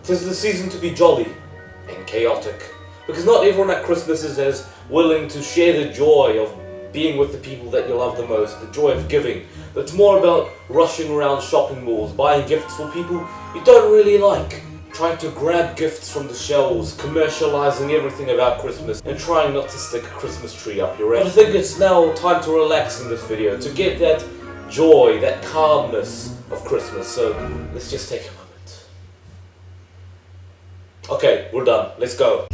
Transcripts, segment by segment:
'Tis the season to be jolly and chaotic, because not everyone at Christmas is as willing to share the joy of being with the people that you love the most, the joy of giving. It's more about rushing around shopping malls, buying gifts for people you don't really like, trying to grab gifts from the shelves, commercializing everything about Christmas, and trying not to stick a Christmas tree up your ass. But I think it's now time to relax in this video, to get that joy, that calmness of Christmas. So let's just take a moment. Okay, we're done. Let's go.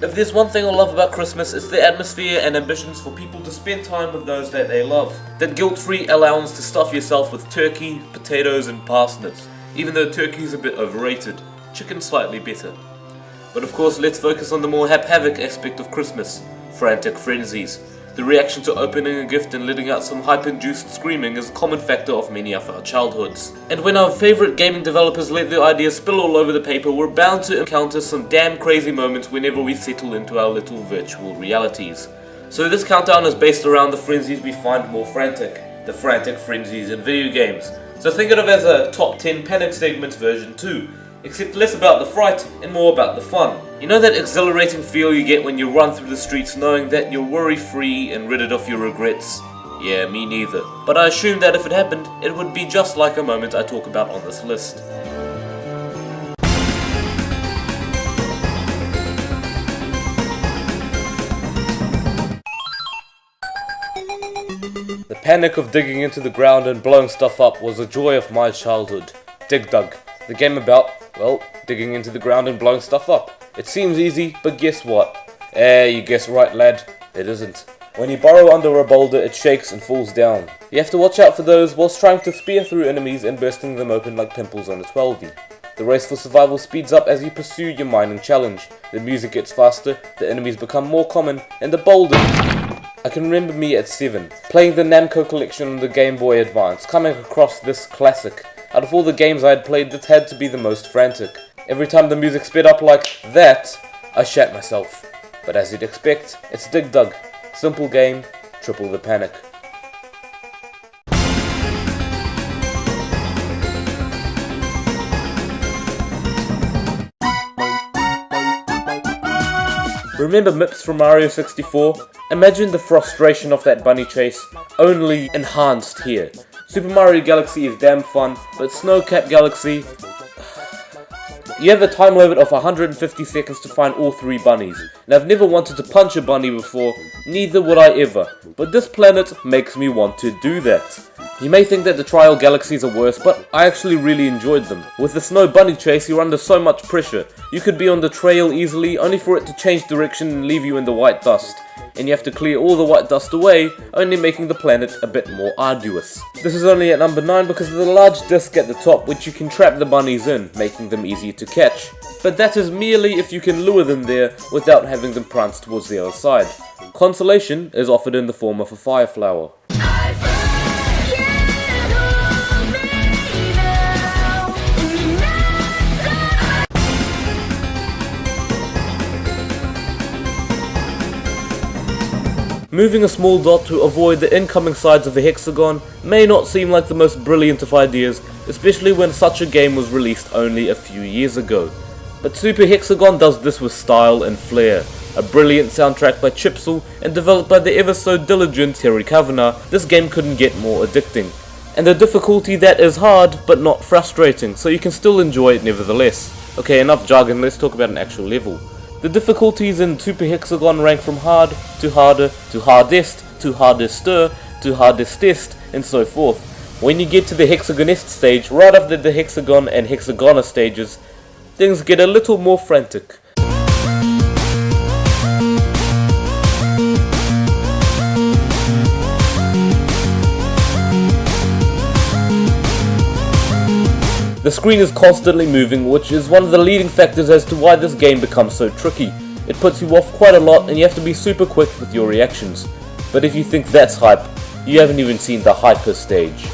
If there's one thing I love about Christmas, it's the atmosphere and ambitions for people to spend time with those that they love. That guilt-free allowance to stuff yourself with turkey, potatoes and parsnips. Even though turkey's a bit overrated, chicken's slightly better. But of course, let's focus on the more havoc aspect of Christmas. Frantic Frenzies. The reaction to opening a gift and letting out some hype-induced screaming is a common factor of many of our childhoods. And when our favourite gaming developers let their ideas spill all over the paper, we're bound to encounter some damn crazy moments whenever we settle into our little virtual realities. So this countdown is based around the frenzies we find more frantic. The frantic frenzies in video games. So think of it as a top 10 panic segments version 2. Except less about the fright and more about the fun. You know that exhilarating feel you get when you run through the streets knowing that you're worry-free and rid of your regrets? Yeah, me neither. But I assume that if it happened, it would be just like a moment I talk about on this list. The panic of digging into the ground and blowing stuff up was a joy of my childhood. Dig Dug. The game about, well, digging into the ground and blowing stuff up. It seems easy, but guess what? You guessed right, lad. It isn't. When you burrow under a boulder, it shakes and falls down. You have to watch out for those whilst trying to spear through enemies and bursting them open like pimples on a 12-y. The race for survival speeds up as you pursue your mining challenge. The music gets faster, the enemies become more common, and the boulder... I can remember me at 7, playing the Namco collection on the Game Boy Advance, coming across this classic. Out of all the games I had played, this had to be the most frantic. Every time the music sped up like that, I shat myself. But as you'd expect, it's Dig Dug. Simple game, triple the panic. Remember Mips from Mario 64? Imagine the frustration of that bunny chase, only enhanced here. Super Mario Galaxy is damn fun, but Snowcap Galaxy... You have a time limit of 150 seconds to find all 3 bunnies, and I've never wanted to punch a bunny before, neither would I ever, but this planet makes me want to do that. You may think that the trial galaxies are worse, but I actually really enjoyed them. With the snow bunny chase, you're under so much pressure. You could be on the trail easily, only for it to change direction and leave you in the white dust. And you have to clear all the white dust away, only making the planet a bit more arduous. This is only at number 9 because of the large disc at the top which you can trap the bunnies in, making them easier to catch. But that is merely if you can lure them there without having them prance towards the other side. Consolation is offered in the form of a fire flower. Moving a small dot to avoid the incoming sides of the hexagon may not seem like the most brilliant of ideas, especially when such a game was released only a few years ago. But Super Hexagon does this with style and flair. A brilliant soundtrack by Chipsel and developed by the ever so diligent Terry Kavanagh, this game couldn't get more addicting. And a difficulty that is hard but not frustrating, so you can still enjoy it nevertheless. Okay, enough jargon, let's talk about an actual level. The difficulties in Super Hexagon rank from hard, to harder, to hardest, to hardester, to hardestest, and so forth. When you get to the hexagonist stage, right after the hexagon and hexagonist stages, things get a little more frantic. The screen is constantly moving, which is one of the leading factors as to why this game becomes so tricky. It puts you off quite a lot and you have to be super quick with your reactions. But if you think that's hype, you haven't even seen the hyper stage.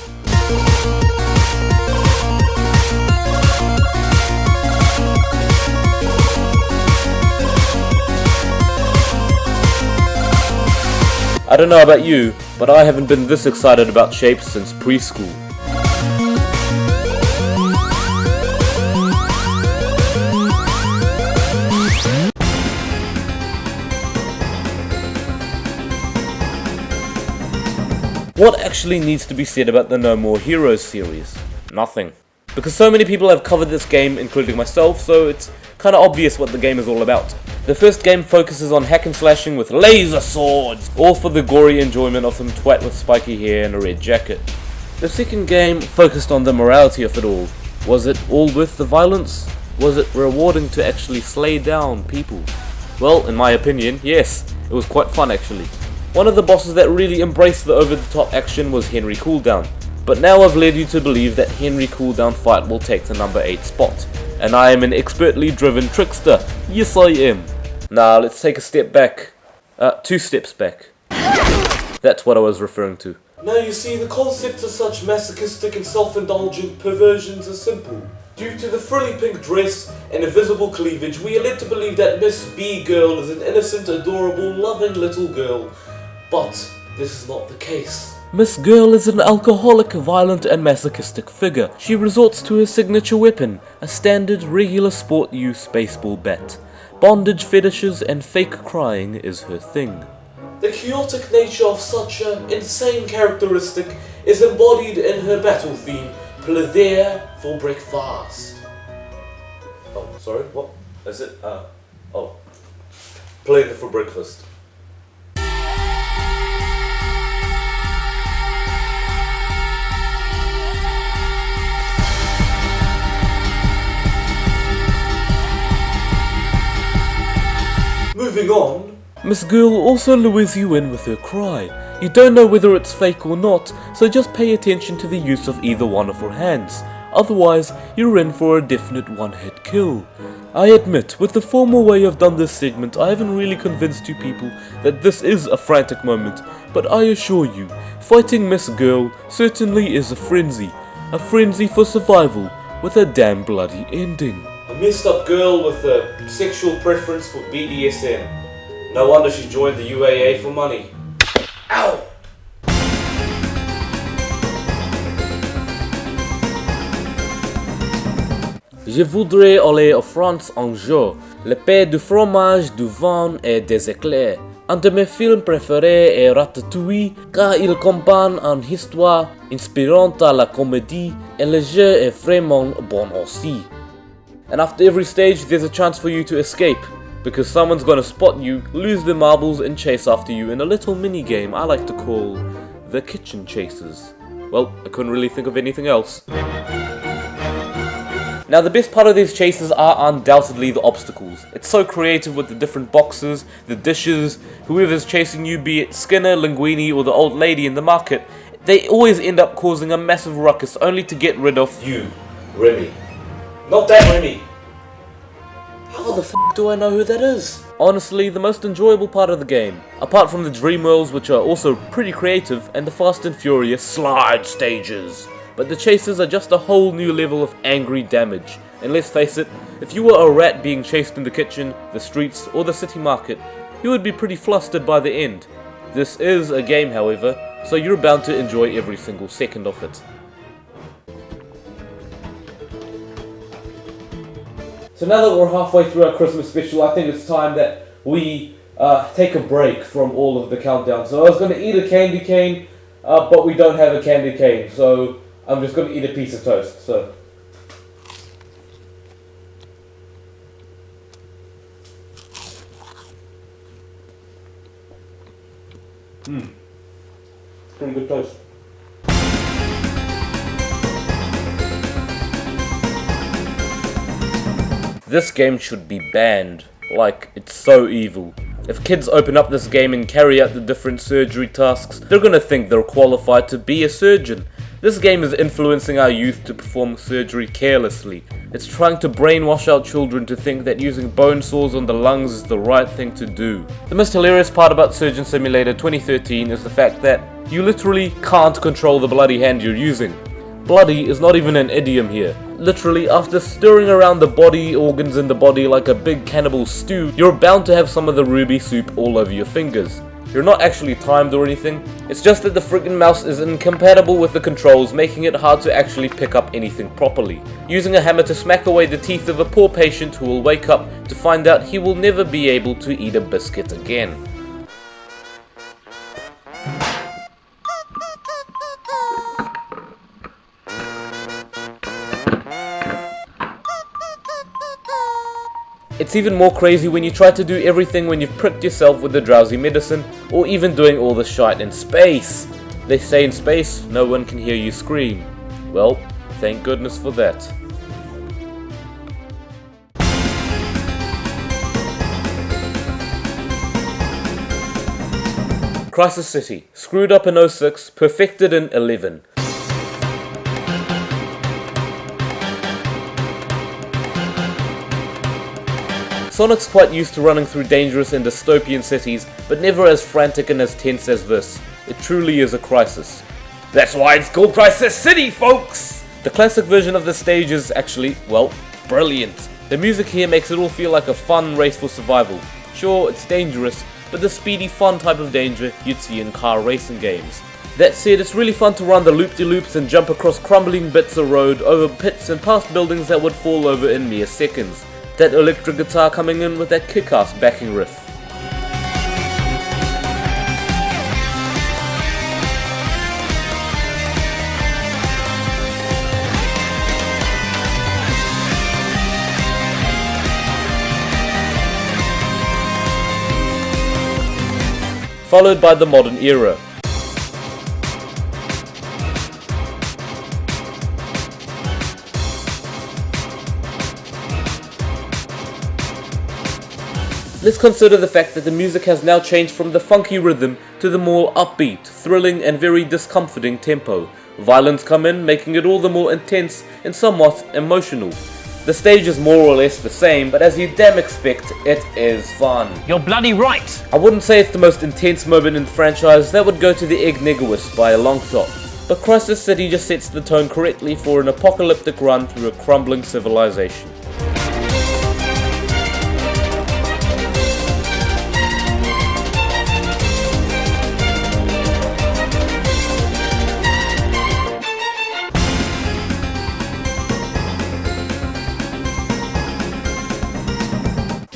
I don't know about you, but I haven't been this excited about shapes since preschool. What actually needs to be said about the No More Heroes series? Nothing. Because so many people have covered this game, including myself, so it's kinda obvious what the game is all about. The first game focuses on hack and slashing with laser swords, all for the gory enjoyment of some twat with spiky hair and a red jacket. The second game focused on the morality of it all. Was it all worth the violence? Was it rewarding to actually slay down people? Well, in my opinion, yes. It was quite fun actually. One of the bosses that really embraced the over-the-top action was Henry Cooldown, but now I've led you to believe that Henry Cooldown fight will take the number 8 spot, and I am an expertly driven trickster. Yes I am. Now let's take a step back. 2 steps back. That's what I was referring to. Now you see, the concept of such masochistic and self-indulgent perversions is simple. Due to the frilly pink dress and a visible cleavage, we are led to believe that Miss B-Girl is an innocent, adorable, loving little girl. But this is not the case. Miss Girl is an alcoholic, violent and masochistic figure. She resorts to her signature weapon, a standard, regular sport use baseball bat. Bondage fetishes and fake crying is her thing. The chaotic nature of such an insane characteristic is embodied in her battle theme, Play there for breakfast. Oh, sorry, what? Is it? Oh. Play there for breakfast. Moving on, Miss Girl also lures you in with her cry. You don't know whether it's fake or not, so just pay attention to the use of either one of her hands. Otherwise, you're in for a definite one-hit kill. I admit, with the formal way I've done this segment, I haven't really convinced you people that this is a frantic moment, but I assure you, fighting Miss Girl certainly is a frenzy for survival with a damn bloody ending. A messed up girl with a sexual preference for BDSM. No wonder she joined the UAA for money. Ow! Je voudrais aller en France un jour. Le pain du fromage, du vin et des éclairs. Un de mes films préférés est Ratatouille, car il combine une histoire inspirante à la comédie et le jeu est vraiment bon aussi. And after every stage, there's a chance for you to escape, because someone's gonna spot you, lose their marbles and chase after you in a little mini game I like to call the Kitchen Chasers. Well, I couldn't really think of anything else. Now the best part of these chases are undoubtedly the obstacles. It's so creative with the different boxes, the dishes, whoever's chasing you, be it Skinner, Linguini or the old lady in the market, they always end up causing a massive ruckus only to get rid of you, Remy. Not that Remy! How the f*** do I know who that is? Honestly, the most enjoyable part of the game, apart from the dream worlds which are also pretty creative, and the fast and furious slide stages. But the chases are just a whole new level of angry damage. And let's face it, if you were a rat being chased in the kitchen, the streets, or the city market, you would be pretty flustered by the end. This is a game, however, so you're bound to enjoy every single second of it. So now that we're halfway through our Christmas special, I think it's time that we take a break from all of the countdown. So I was going to eat a candy cane, but we don't have a candy cane, so I'm just going to eat a piece of toast. So. Pretty good toast. This game should be banned. Like, it's so evil. If kids open up this game and carry out the different surgery tasks, they're gonna think they're qualified to be a surgeon. This game is influencing our youth to perform surgery carelessly. It's trying to brainwash our children to think that using bone saws on the lungs is the right thing to do. The most hilarious part about Surgeon Simulator 2013 is the fact that you literally can't control the bloody hand you're using. Bloody is not even an idiom here. Literally, after stirring around the body organs in the body like a big cannibal stew, you're bound to have some of the ruby soup all over your fingers. You're not actually timed or anything, it's just that the friggin' mouse is incompatible with the controls, making it hard to actually pick up anything properly. Using a hammer to smack away the teeth of a poor patient who will wake up to find out he will never be able to eat a biscuit again. It's even more crazy when you try to do everything when you've pricked yourself with the drowsy medicine, or even doing all the shite in space. They say in space, no one can hear you scream. Well, thank goodness for that. Crisis City, screwed up in 06, perfected in 11. Sonic's quite used to running through dangerous and dystopian cities, but never as frantic and as tense as this. It truly is a crisis. That's why it's called Crisis City, folks! The classic version of the stage is actually, well, brilliant. The music here makes it all feel like a fun race for survival. Sure, it's dangerous, but the speedy, fun type of danger you'd see in car racing games. That said, it's really fun to run the loop-de-loops and jump across crumbling bits of road, over pits and past buildings that would fall over in mere seconds. That electric guitar coming in with that kick-ass backing riff. Followed by the modern era. Let's consider the fact that the music has now changed from the funky rhythm to the more upbeat, thrilling and very discomforting tempo. Violins come in, making it all the more intense and somewhat emotional. The stage is more or less the same, but as you damn expect, it is fun. You're bloody right! I wouldn't say it's the most intense moment in the franchise, that would go to the Egg Negoist by a long shot. But Crisis City just sets the tone correctly for an apocalyptic run through a crumbling civilization.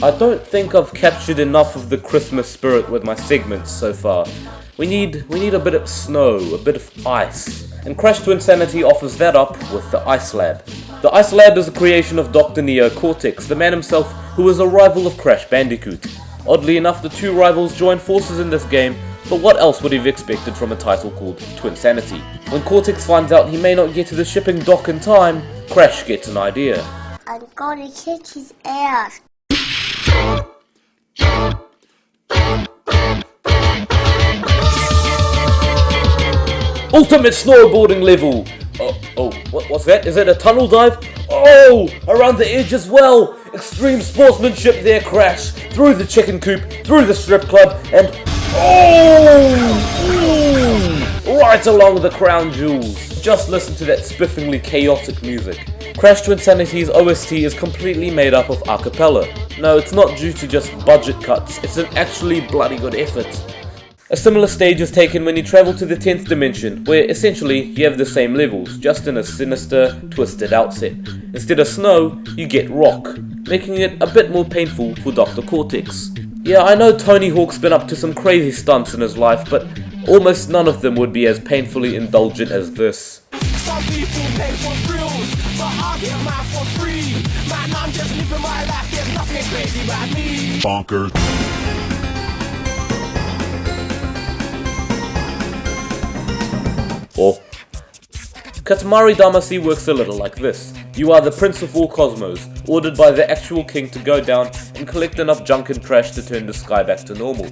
I don't think I've captured enough of the Christmas spirit with my segments so far. We need a bit of snow, a bit of ice. And Crash to Insanity offers that up with the Ice Lab. The Ice Lab is a creation of Dr. Neo Cortex, the man himself who is a rival of Crash Bandicoot. Oddly enough, the two rivals join forces in this game, but what else would he have expected from a title called Twinsanity? When Cortex finds out he may not get to the shipping dock in time, Crash gets an idea. I'm gonna kick his ass. Ultimate snowboarding level! What's that? Is it a tunnel dive? Oh, around the edge as well! Extreme sportsmanship there, Crash! Through the chicken coop, through the strip club, and right along the crown jewels. Just listen to that spiffingly chaotic music. Crash to Insanity's OST is completely made up of a cappella. No, it's not due to just budget cuts, it's an actually bloody good effort. A similar stage is taken when you travel to the 10th dimension, where essentially you have the same levels, just in a sinister, twisted outset. Instead of snow, you get rock, making it a bit more painful for Dr. Cortex. Yeah, I know Tony Hawk's been up to some crazy stunts in his life, but almost none of them would be as painfully indulgent as this. Some people pay for thrills, but I get mine for free. Man, I'm just living my life, there's nothing crazy about me. Bonkers. Or Katamari Damacy works a little like this. You are the prince of all cosmos, ordered by the actual king to go down and collect enough junk and trash to turn the sky back to normal.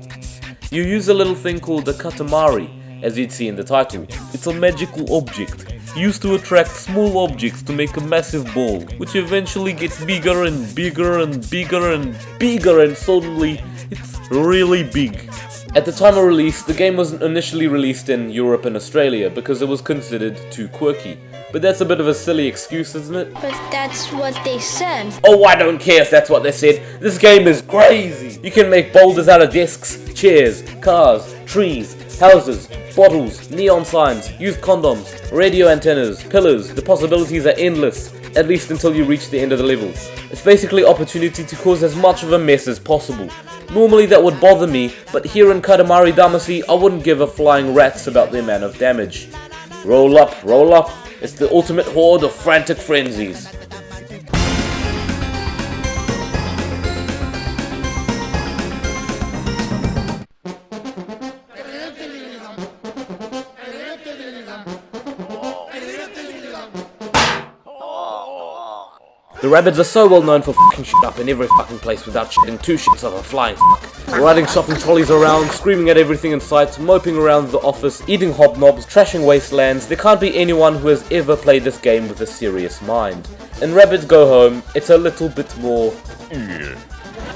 You use a little thing called the Katamari, as you'd see in the title. It's a magical object. used to attract small objects to make a massive ball, which eventually gets bigger and bigger and bigger and bigger, and suddenly it's really big. At the time of release, the game wasn't initially released in Europe and Australia because it was considered too quirky. But that's a bit of a silly excuse, isn't it? But that's what they said. Oh, I don't care if that's what they said. This game is crazy. You can make boulders out of desks, chairs, cars, trees, houses, bottles, neon signs, used condoms, radio antennas, pillars. The possibilities are endless, at least until you reach the end of the level. It's basically opportunity to cause as much of a mess as possible. Normally that would bother me, but here in Katamari Damacy, I wouldn't give a flying rat's about the amount of damage. Roll up, roll up. It's the ultimate horde of frantic frenzies. The rabbits are so well known for fucking shit up in every fucking place without shitting two shits of a flying fuck. Riding shopping trolleys around, screaming at everything in sight, moping around the office, eating hobnobs, trashing wastelands. There can't be anyone who has ever played this game with a serious mind. In Rabbits Go Home, it's a little bit more...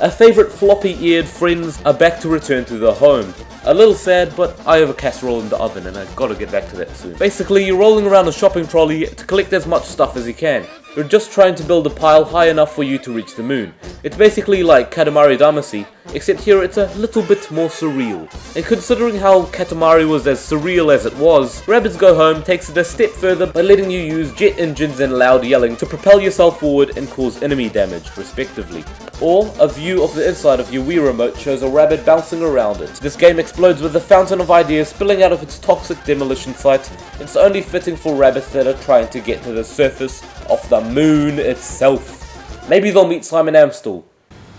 Our favourite floppy-eared friends are back to return to the home. A little sad, but I have a casserole in the oven and I've got to get back to that soon. Basically, you're rolling around a shopping trolley to collect as much stuff as you can. You're just trying to build a pile high enough for you to reach the moon. It's basically like Katamari Damacy, except here it's a little bit more surreal. And considering how Katamari was as surreal as it was, Rabbits Go Home takes it a step further by letting you use jet engines and loud yelling to propel yourself forward and cause enemy damage, respectively. Or, a view of the inside of your Wii remote shows a rabbit bouncing around it. This game explodes with a fountain of ideas spilling out of its toxic demolition site. It's only fitting for rabbits that are trying to get to the surface of the moon itself. Maybe they'll meet Simon Amstel.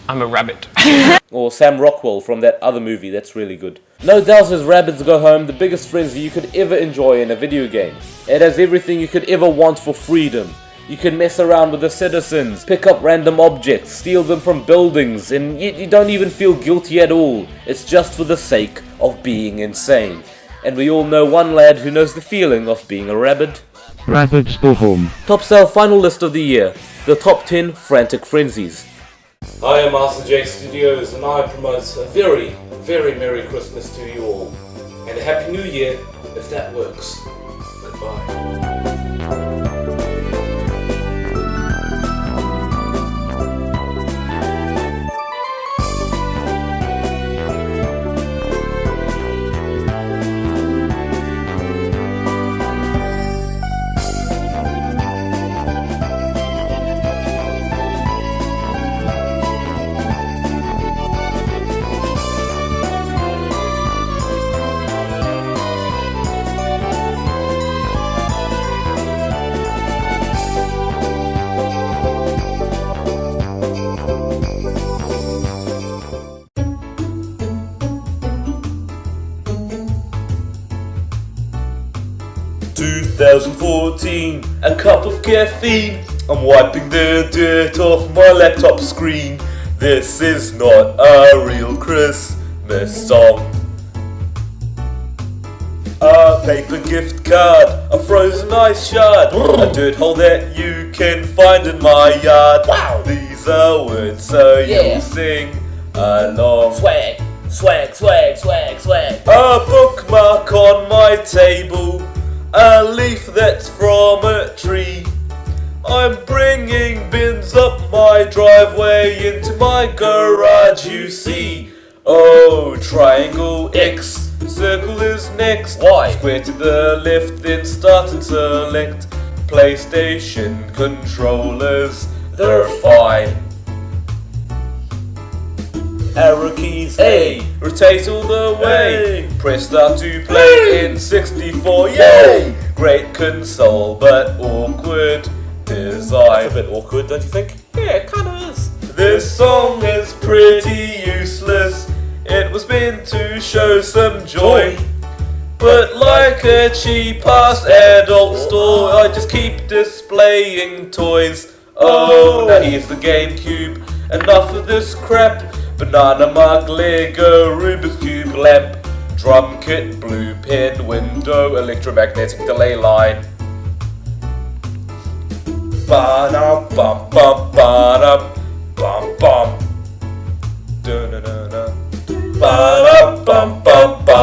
I'm a rabbit. Or Sam Rockwell from that other movie, that's really good. No doubt is Rabbits Go Home the biggest frenzy you could ever enjoy in a video game. It has everything you could ever want for freedom. You can mess around with the citizens, pick up random objects, steal them from buildings, and yet you don't even feel guilty at all. It's just for the sake of being insane. And we all know one lad who knows the feeling of being a rabbit. Rabbits Go Home. Top sale final list of the year. The top 10 frantic frenzies. I am MasterJakeStudios and I promote a very, very Merry Christmas to you all. And a Happy New Year, if that works. Goodbye. 2014, a cup of caffeine. I'm wiping the dirt off my laptop screen. This is not a real Christmas song. A paper gift card, a frozen ice shard, a dirt hole that you can find in my yard. Wow. These are words, so you'll sing along. Swag, swag, swag, swag, swag. A bookmark on my table, a leaf that's from a tree. I'm bringing bins up my driveway into my garage, you see. Oh, triangle X, circle is next. Y. Square to the left, then start and select. PlayStation controllers, they're fine. Arrow keys A, rotate all the way. Press start to play in 64, yay! Great console, but awkward design. That's a bit awkward, don't you think? Yeah, it kinda is. This song is pretty useless. It was meant to show some joy. But like a cheap-ass adult store, I just keep displaying toys. Oh, now here's the GameCube. Enough of this crap. Banana mug, Lego, Rubik's Cube, lamp, drum kit, blue pen, window, electromagnetic delay line. ba da bum bum ba da bum bum. Da da da da. Ba da bum bum bum.